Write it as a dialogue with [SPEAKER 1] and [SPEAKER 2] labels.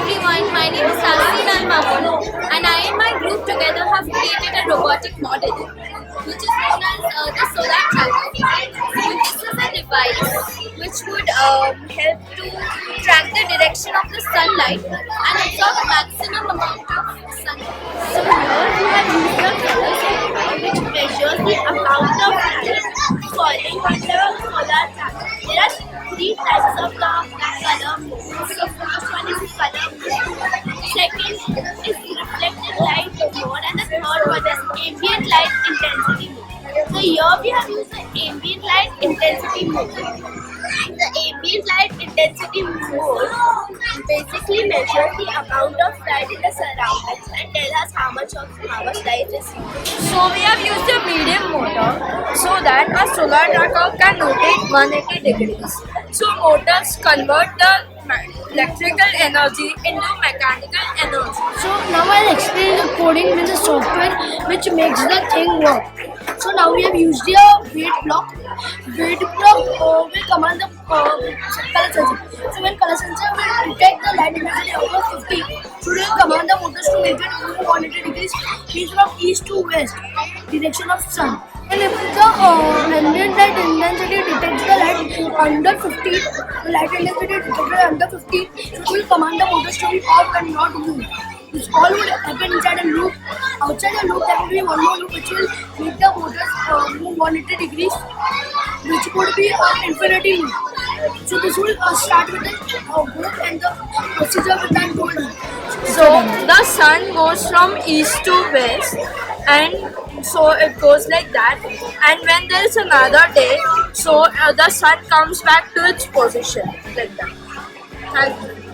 [SPEAKER 1] everyone, my name is Tasneem Al-Mamoon and I and my group together have created a robotic model which is known as the solar tracker. So this is a device which would help to track the direction of the sunlight and absorb maximum amount of sunlight. So here we have used the color sensor which measures the amount of light falling on the solar tracker. There are three types of the color modes. So first one is color mode, second is reflected light mode, and the third one is ambient light intensity mode. So here we have used the ambient light intensity mode. The ambient light intensity mode basically measures the amount of light in the surroundings and tell us how much light is used.
[SPEAKER 2] So we have used a medium motor so that a solar tracker can rotate 180 degrees. So motors convert the electrical energy into mechanical energy.
[SPEAKER 3] So now I'll explain the coding with the software which makes the thing work. So now we have used the weight block. Weight block will command the color sensor. So when color sensor will detect the light immediately out of 50, so it will command the motors to make it move 180 degrees means from east to west, direction of sun. And if the ambient light intensity detects the light under 50, the light intensity detected under 50, so it will command the motors to be off and not move. This all would happen inside a loop. Outside the loop, there will be one more loop which will make the motors move 180 degrees, which would be an infinity loop. So this will start with the gold and the procedure with that gold.
[SPEAKER 2] So the sun goes from east to west, and so it goes like that. And when there is another day, so the sun comes back to its position like that. Thank you.